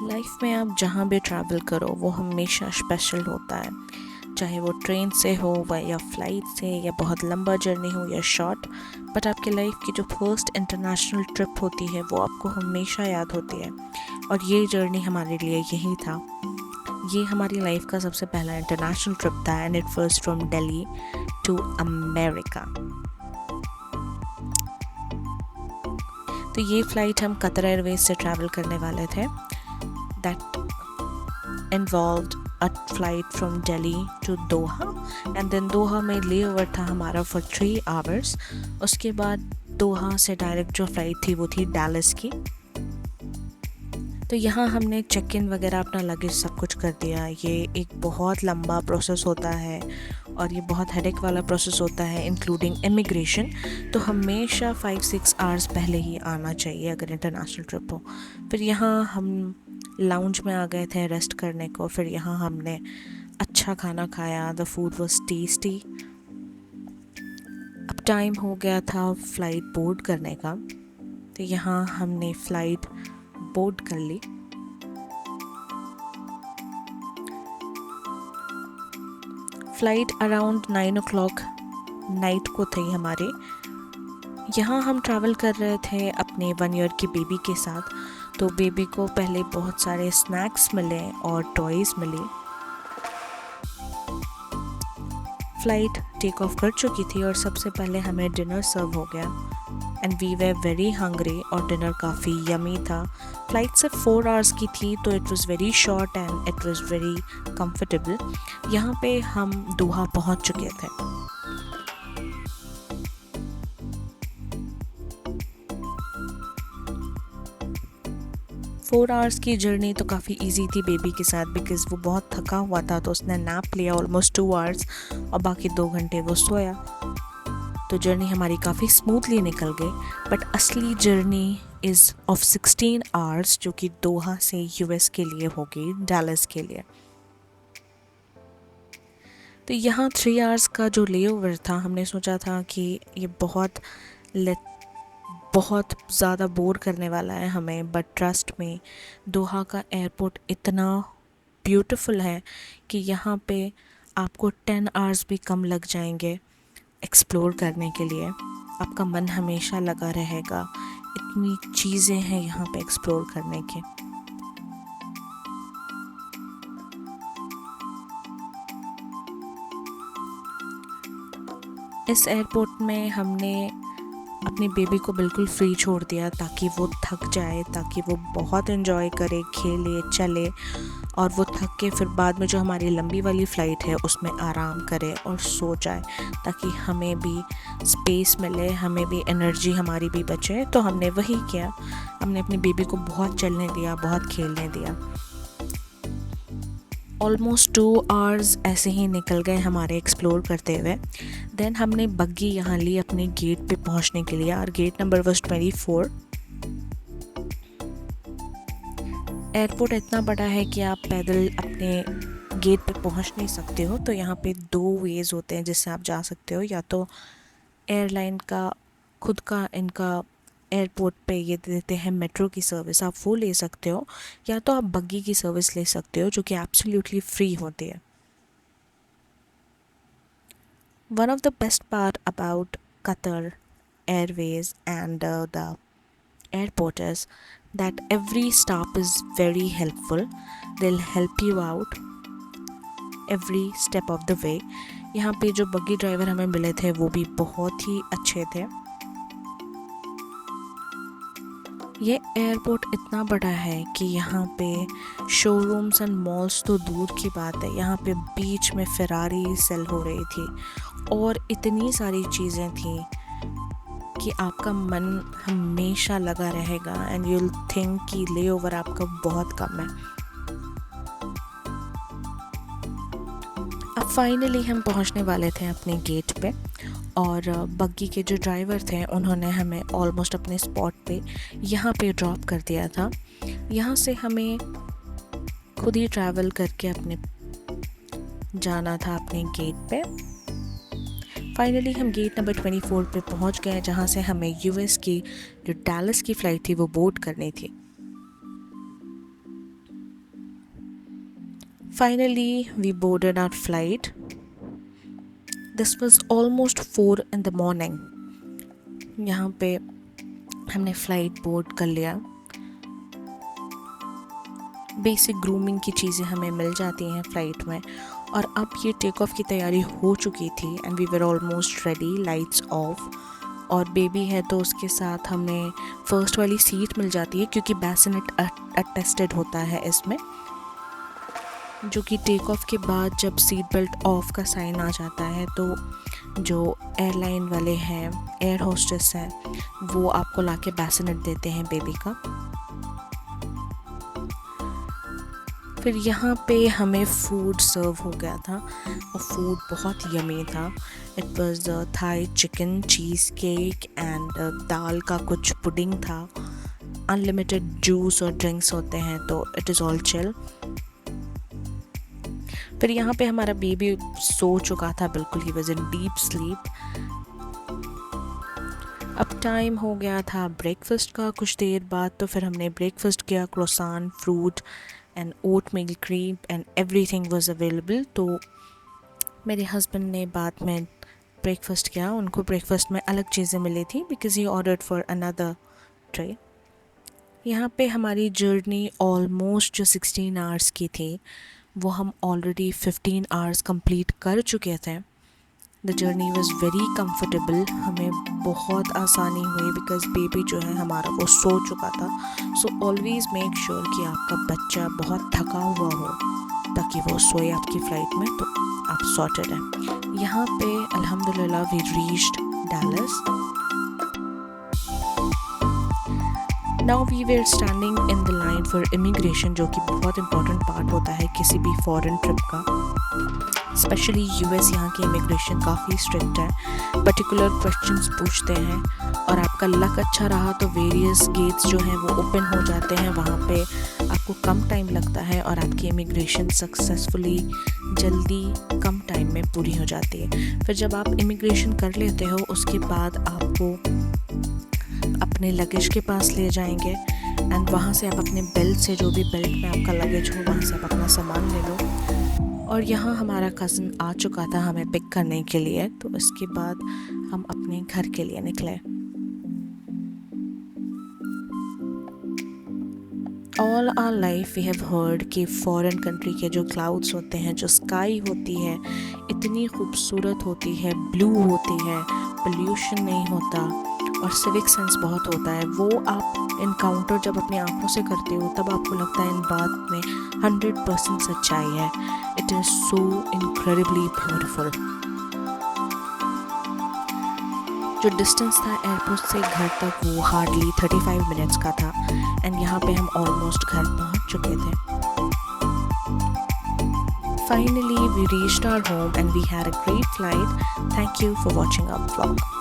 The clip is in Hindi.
लाइफ में आप जहाँ भी ट्रैवल करो वो हमेशा स्पेशल होता है, चाहे वो ट्रेन से हो या फ्लाइट से या बहुत लंबा जर्नी हो या शॉर्ट। बट आपके लाइफ की जो फर्स्ट इंटरनेशनल ट्रिप होती है वो आपको हमेशा याद होती है, और ये जर्नी हमारे लिए यही था। ये हमारी लाइफ का सबसे पहला इंटरनेशनल ट्रिप था and it was from Delhi to America. तो ये फ़्लाइट हम कतर एयरवेज से ट्रैवल करने वाले थे। That involved a flight from Delhi to Doha and then दोहा में लेओवर था हमारा for 3 hours। उसके बाद दोहा से डायरेक्ट जो फ़्लाइट थी वो थी डैलस की। तो यहाँ हमने चेक इन वगैरह अपना लगेज सब कुछ कर दिया। ये एक बहुत लंबा प्रोसेस होता है और ये बहुत हेडेक वाला प्रोसेस होता है इंक्लूडिंग इमिग्रेशन। तो हमेशा 5-6 आवर्स पहले ही आना चाहिए अगर इंटरनेशनल ट्रिप हो। फिर यहाँ हम लाउंज में आ गए थे रेस्ट करने को। फिर यहाँ हमने अच्छा खाना खाया, द फूड वॉज टेस्टी। अब टाइम हो गया था फ़्लाइट बोर्ड करने का, तो यहाँ हमने फ़्लाइट बोर्ड कर ली। फ़्लाइट अराउंड 9 o'clock नाइट को थी हमारे। यहाँ हम ट्रैवल कर रहे थे अपने 1 year की बेबी के साथ। तो बेबी को पहले बहुत सारे स्नैक्स मिले और टॉयज़ मिली। फ़्लाइट टेक ऑफ कर चुकी थी और सबसे पहले हमें डिनर सर्व हो गया and we were very hungry और डिनर काफ़ी यमी था। फ़्लाइट सिर्फ 4 hours की थी तो it was very short and it was very comfortable. यहाँ पे हम दोहा पहुँच चुके थे। 4 hours की जर्नी तो काफ़ी इजी थी बेबी के साथ, बिकॉज़ वो बहुत थका हुआ था तो उसने नैप लिया ऑलमोस्ट 2 hours और बाकी 2 घंटे वो सोया। तो जर्नी हमारी काफ़ी स्मूथली निकल गई। बट असली जर्नी इज़ ऑफ 16 hours जो कि दोहा से यूएस के लिए होगी, डैलस के लिए। तो यहाँ 3 hours का जो लेओवर था, हमने सोचा था कि ये बहुत ज़्यादा बोर करने वाला है हमें। बट ट्रस्ट में दोहा का एयरपोर्ट इतना ब्यूटीफुल है कि यहाँ पे आपको 10 hours भी कम लग जाएंगे एक्सप्लोर करने के लिए। आपका मन हमेशा लगा रहेगा, इतनी चीज़ें हैं यहाँ पे एक्सप्लोर करने की। इस एयरपोर्ट में हमने अपनी बेबी को बिल्कुल फ्री छोड़ दिया ताकि वो थक जाए, ताकि वो बहुत एंजॉय करे, खेले, चले और वो थक के फिर बाद में जो हमारी लंबी वाली फ़्लाइट है उसमें आराम करे और सो जाए, ताकि हमें भी स्पेस मिले, हमें भी एनर्जी हमारी भी बचे। तो हमने वही किया, हमने अपनी बेबी को बहुत चलने दिया, बहुत खेलने दिया। ऑलमोस्ट 2 hours ऐसे ही निकल गए हमारे एक्सप्लोर करते हुए। देन हमने बग्गी यहाँ ली अपने गेट पे पहुँचने के लिए और गेट नंबर वॉज 24। एयरपोर्ट इतना बड़ा है कि आप पैदल अपने गेट पे पहुँच नहीं सकते हो। तो यहाँ पे 2 वेज़ होते हैं जिससे आप जा सकते हो, या तो एयरलाइन का खुद का इनका एयरपोर्ट पे ये देते हैं मेट्रो की सर्विस, आप वो ले सकते हो, या तो आप बग्गी की सर्विस ले सकते हो जो कि एब्सोल्युटली फ्री होती है। One of the best part about Qatar Airways and the airport is that every stop is very helpful. They'll help you out every step of the way. यहाँ पे जो बग्गी ड्राइवर हमें मिले थे वो भी बहुत ही अच्छे थे। ये एयरपोर्ट इतना बड़ा है कि यहाँ पे शोरूम्स एंड मॉल्स तो दूर की बात है, यहाँ पे बीच में फेरारी सेल हो रही थी और इतनी सारी चीज़ें थी कि आपका मन हमेशा लगा रहेगा एंड यू विल थिंक कि लेओवर आपका बहुत कम है। अब फाइनली हम पहुंचने वाले थे अपने गेट पे और बग्गी के जो ड्राइवर थे उन्होंने हमें ऑलमोस्ट अपने स्पॉट पे यहाँ पे ड्रॉप कर दिया था। यहाँ से हमें खुद ही ट्रैवल करके अपने जाना था अपने गेट पे। फाइनली हम गेट नंबर 24 पे पहुँच गए, जहाँ से हमें यूएस की जो डैलस की फ़्लाइट थी वो बोर्ड करनी थी। Finally, we boarded our flight. This was almost 4 in the morning. यहाँ पे हमने फ़्लाइट बोर्ड कर लिया. बेसिक ग्रूमिंग की चीज़ें हमें मिल जाती हैं फ़्लाइट में. और अब ये टेक ऑफ की तैयारी हो चुकी थी and we were almost ready, lights off. और बेबी है तो उसके साथ हमें फ़र्स्ट वाली सीट मिल जाती है क्योंकि बैसिनेट अटेस्टेड होता है इसमें, जो कि टेक ऑफ के बाद जब सीट बेल्ट ऑफ का साइन आ जाता है तो जो एयरलाइन वाले हैं, एयर होस्टेस हैं, वो आपको लाके बैसिनेट देते हैं बेबी का. फिर यहाँ पे हमें फूड सर्व हो गया था और फूड बहुत यमी था. It was Thai chicken, cheesecake and दाल का कुछ पुडिंग था. अनलिमिटेड जूस और ड्रिंक्स होते हैं तो इट इज़ ऑल चिल. फिर यहाँ पे हमारा बेबी सो चुका था बिल्कुल, he was in deep sleep. अब टाइम हो गया था ब्रेकफास्ट का. कुछ देर बाद तो फिर हमने ब्रेकफास्ट किया. Croissant, fruit and oatmeal cream and everything was available. तो मेरे हस्बैंड ने बाद में ब्रेकफास्ट किया. उनको ब्रेकफास्ट में अलग चीज़ें मिली थी because he ordered for another tray. यहाँ पे हमारी जर्नी ऑलमोस्ट जो 16 आवर्स की थी वो हम ऑलरेडी 15 आवर्स कंप्लीट कर चुके थे. The journey was very comfortable. हमें बहुत आसानी हुई बिकॉज़ बेबी जो है हमारा वो सो चुका था. सो ऑलवेज़ मेक श्योर कि आपका बच्चा बहुत थका हुआ हो ताकि वो सोए आपकी फ़्लाइट में, तो आप सॉर्टेड हैं. यहाँ पे अल्हम्दुलिल्लाह we reached Dallas. Now we were standing in the line for immigration, जो कि बहुत इंपॉर्टेंट पार्ट होता है किसी भी फॉरेन ट्रिप का. स्पेशली यूएस, यहाँ की इमिग्रेशन काफ़ी स्ट्रिक्ट है. पर्टिकुलर क्वेश्चंस पूछते हैं और आपका लक अच्छा रहा तो वेरियस गेट्स जो हैं वो ओपन हो जाते हैं. वहाँ पे आपको कम टाइम लगता है और आपकी इमिग्रेशन सक्सेसफुली जल्दी कम टाइम में पूरी हो जाती है. फिर जब आप इमिग्रेशन कर लेते हो उसके बाद आपको अपने लगेज के पास ले जाएंगे एंड वहाँ से आप अपने बेल्ट से, जो भी बेल्ट में आपका लगेज हो, वहाँ से आप अपना सामान ले लो. और यहाँ हमारा कज़न आ चुका था हमें पिक करने के लिए, तो इसके बाद हम अपने घर के लिए निकले. All our life we have heard कि फॉरेन कंट्री के जो क्लाउड्स होते हैं, जो स्काई होती है, इतनी खूबसूरत होती है, ब्लू होती है, पोल्यूशन नहीं होता और सिविक सेंस बहुत होता है. वो आप इनकाउंटर जब अपनी आंखों से करते हो तब आपको लगता है इन बात में 100% सच्चाई है. It is so incredibly beautiful. जो डिस्टेंस था एयरपोर्ट से घर तक वो हार्डली 35 मिनट्स का था एंड यहाँ पे हम ऑलमोस्ट घर पहुँच चुके थे. Finally, we reached our home and we had a great flight. Thank you for watching our vlog.